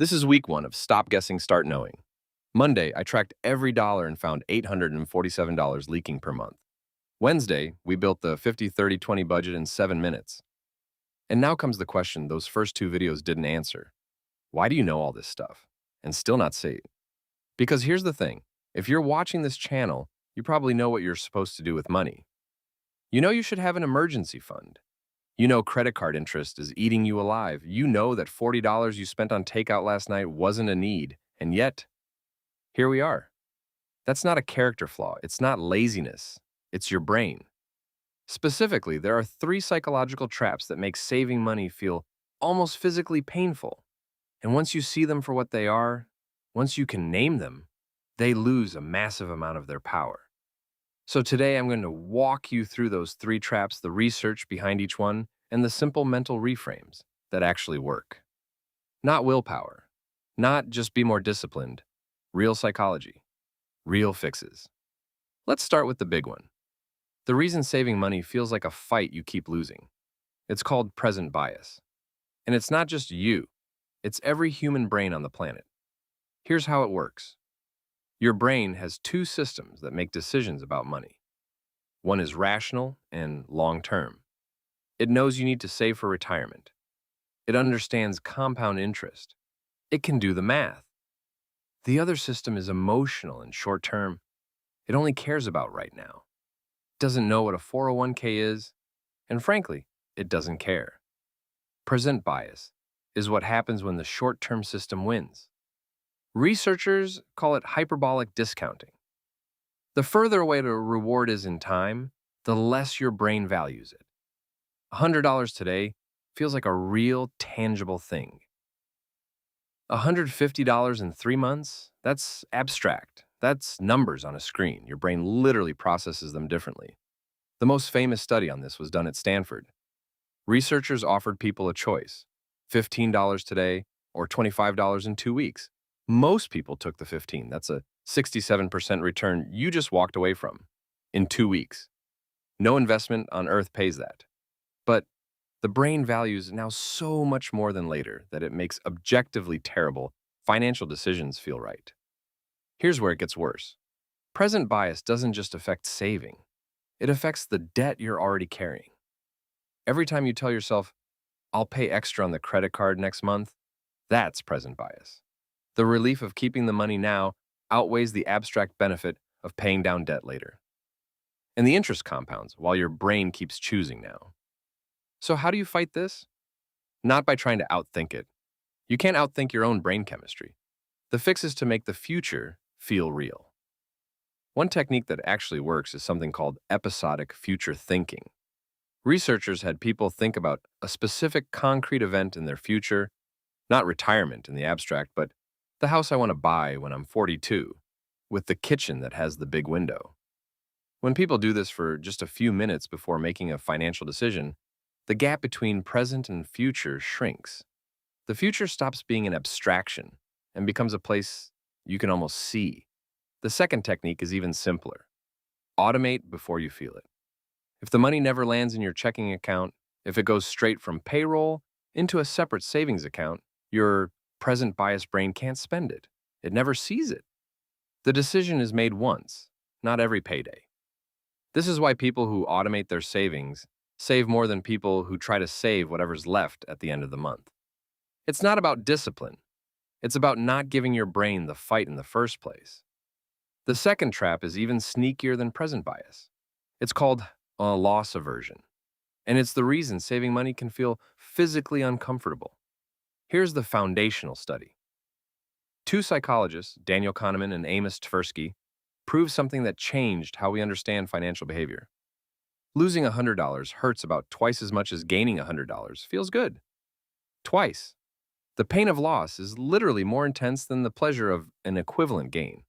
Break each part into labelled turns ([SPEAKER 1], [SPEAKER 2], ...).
[SPEAKER 1] This is week one of Stop Guessing, Start Knowing. Monday, I tracked every dollar and found $847 leaking per month. Wednesday, we built the 50-30-20 budget in 7 minutes. And now comes the question those first two videos didn't answer. Why do you know all this stuff and still not save? Because here's the thing. If you're watching this channel, you probably know what you're supposed to do with money. You know you should have an emergency fund. You know credit card interest is eating you alive. You know that $40 you spent on takeout last night wasn't a need. And yet, here we are. That's not a character flaw. It's not laziness. It's your brain. Specifically, there are 3 psychological traps that make saving money feel almost physically painful. And once you see them for what they are, once you can name them, they lose a massive amount of their power. So today I'm going to walk you through those 3 traps, the research behind each one, and the simple mental reframes that actually work. Not willpower, not just be more disciplined, real psychology, real fixes. Let's start with the big one. The reason saving money feels like a fight you keep losing. It's called present bias. And it's not just you, it's every human brain on the planet. Here's how it works. Your brain has 2 systems that make decisions about money. One is rational and long-term. It knows you need to save for retirement. It understands compound interest. It can do the math. The other system is emotional and short-term. It only cares about right now. It doesn't know what a 401k is, and frankly, it doesn't care. Present bias is what happens when the short-term system wins. Researchers call it hyperbolic discounting. The further away the reward is in time, the less your brain values it. $100 today feels like a real, tangible thing. $150 in 3 months? That's abstract. That's numbers on a screen. Your brain literally processes them differently. The most famous study on this was done at Stanford. Researchers offered people a choice, $15 today or $25 in 2 weeks. Most people took the 15. That's a 67% return you just walked away from in 2 weeks. No investment on earth pays that. But the brain values now so much more than later that it makes objectively terrible financial decisions feel right. Here's where it gets worse. Present bias doesn't just affect saving. It affects the debt you're already carrying. Every time you tell yourself, I'll pay extra on the credit card next month, that's present bias. The relief of keeping the money now outweighs the abstract benefit of paying down debt later. And the interest compounds while your brain keeps choosing now. So how do you fight this? Not by trying to outthink it. You can't outthink your own brain chemistry. The fix is to make the future feel real. One technique that actually works is something called episodic future thinking. Researchers had people think about a specific concrete event in their future, not retirement in the abstract, but the house I want to buy when I'm 42, with the kitchen that has the big window. When people do this for just a few minutes before making a financial decision, the gap between present and future shrinks. The future stops being an abstraction and becomes a place you can almost see. The second technique is even simpler. Automate before you feel it. If the money never lands in your checking account, if it goes straight from payroll into a separate savings account, your present bias brain can't spend it. It never sees it. The decision is made once, not every payday. This is why people who automate their savings save more than people who try to save whatever's left at the end of the month. It's not about discipline. It's about not giving your brain the fight in the first place. The second trap is even sneakier than present bias. It's called loss aversion. And it's the reason saving money can feel physically uncomfortable. Here's the foundational study. 2 psychologists, Daniel Kahneman and Amos Tversky, proved something that changed how we understand financial behavior. Losing $100 hurts about twice as much as gaining $100 feels good. Twice. The pain of loss is literally more intense than the pleasure of an equivalent gain.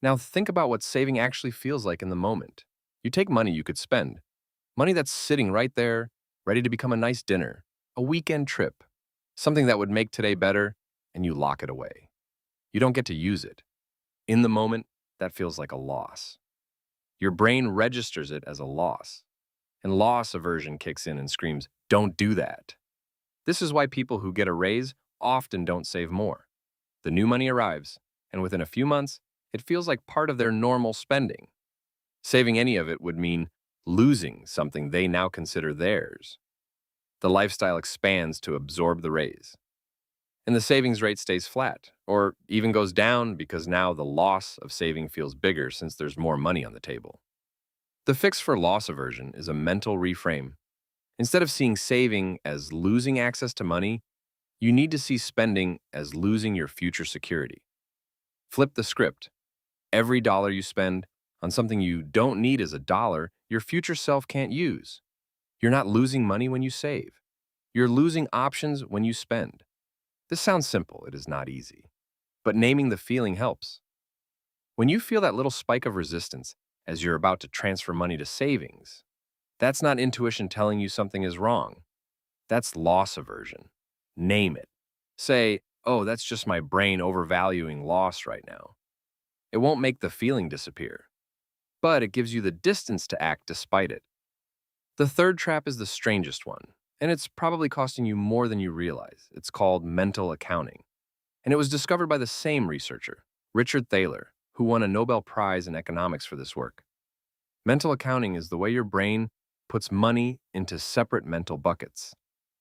[SPEAKER 1] Now think about what saving actually feels like in the moment. You take money you could spend, money that's sitting right there, ready to become a nice dinner, a weekend trip, something that would make today better, and you lock it away. You don't get to use it. In the moment, that feels like a loss. Your brain registers it as a loss, and loss aversion kicks in and screams, "Don't do that." This is why people who get a raise often don't save more. The new money arrives, and within a few months, it feels like part of their normal spending. Saving any of it would mean losing something they now consider theirs. The lifestyle expands to absorb the raise, and the savings rate stays flat, or even goes down because now the loss of saving feels bigger since there's more money on the table. The fix for loss aversion is a mental reframe. Instead of seeing saving as losing access to money, you need to see spending as losing your future security. Flip the script. Every dollar you spend on something you don't need is a dollar your future self can't use. You're not losing money when you save. You're losing options when you spend. This sounds simple, it is not easy. But naming the feeling helps. When you feel that little spike of resistance as you're about to transfer money to savings, that's not intuition telling you something is wrong. That's loss aversion. Name it. Say, oh, that's just my brain overvaluing loss right now. It won't make the feeling disappear, but it gives you the distance to act despite it. The third trap is the strangest one, and it's probably costing you more than you realize. It's called mental accounting, and it was discovered by the same researcher, Richard Thaler, who won a Nobel Prize in economics for this work. Mental accounting is the way your brain puts money into separate mental buckets,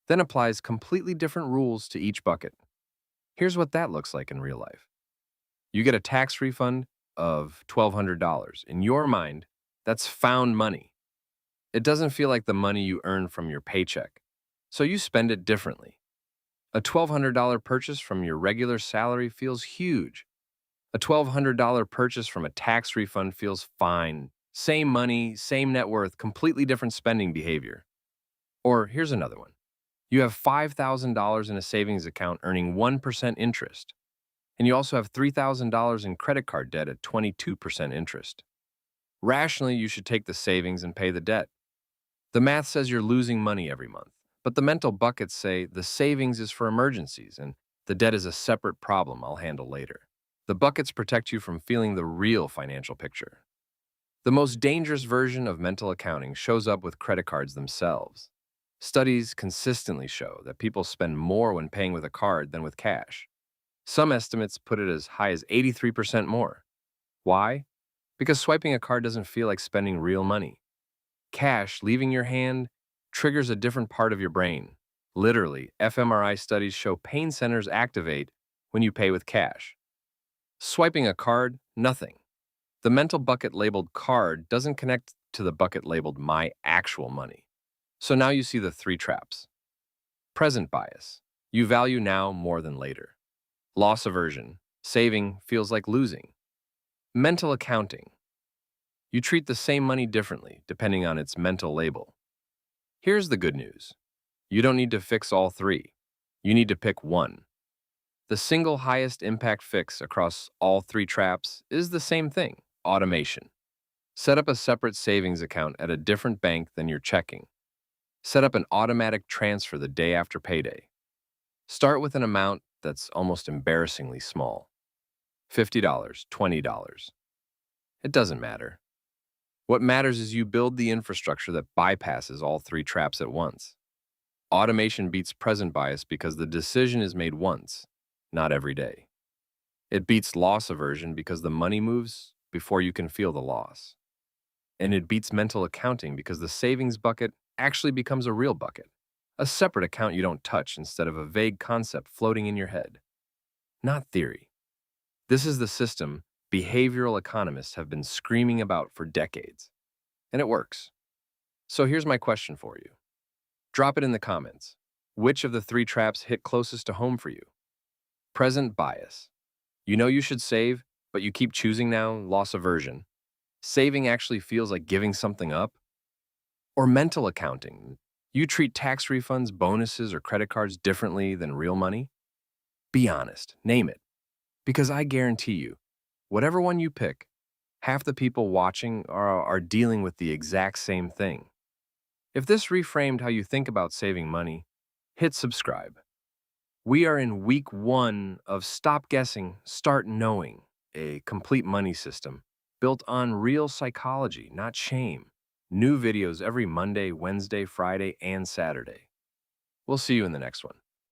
[SPEAKER 1] then applies completely different rules to each bucket. Here's what that looks like in real life. You get a tax refund of $1,200. In your mind, that's found money. It doesn't feel like the money you earn from your paycheck, so you spend it differently. A $1,200 purchase from your regular salary feels huge. A $1,200 purchase from a tax refund feels fine. Same money, same net worth, completely different spending behavior. Or here's another one. You have $5,000 in a savings account earning 1% interest, and you also have $3,000 in credit card debt at 22% interest. Rationally, you should take the savings and pay the debt. The math says you're losing money every month, but the mental buckets say the savings is for emergencies and the debt is a separate problem I'll handle later. The buckets protect you from feeling the real financial picture. The most dangerous version of mental accounting shows up with credit cards themselves. Studies consistently show that people spend more when paying with a card than with cash. Some estimates put it as high as 83% more. Why? Because swiping a card doesn't feel like spending real money. Cash leaving your hand triggers a different part of your brain. Literally, fMRI studies show pain centers activate when you pay with cash. Swiping a card, nothing. The mental bucket labeled card doesn't connect to the bucket labeled my actual money. So now you see the three traps. Present bias. You value now more than later. Loss aversion. Saving feels like losing. Mental accounting. You treat the same money differently depending on its mental label. Here's the good news. You don't need to fix all three. You need to pick one. The single highest impact fix across all three traps is the same thing, automation. Set up a separate savings account at a different bank than your checking. Set up an automatic transfer the day after payday. Start with an amount that's almost embarrassingly small. $50, $20. It doesn't matter. What matters is you build the infrastructure that bypasses all three traps at once. Automation beats present bias because the decision is made once, not every day. It beats loss aversion because the money moves before you can feel the loss. And it beats mental accounting because the savings bucket actually becomes a real bucket, a separate account you don't touch instead of a vague concept floating in your head. Not theory. This is the system behavioral economists have been screaming about for decades, and it works. So here's my question for you. Drop it in the comments. Which of the three traps hit closest to home for you? Present bias. You know you should save, but you keep choosing now, loss aversion. Saving actually feels like giving something up. Or mental accounting. You treat tax refunds, bonuses, or credit cards differently than real money? Be honest, name it. Because I guarantee you, whatever one you pick, half the people watching are dealing with the exact same thing. If this reframed how you think about saving money, hit subscribe. We are in week 1 of Stop Guessing, Start Knowing, a complete money system built on real psychology, not shame. New videos every Monday, Wednesday, Friday, and Saturday. We'll see you in the next one.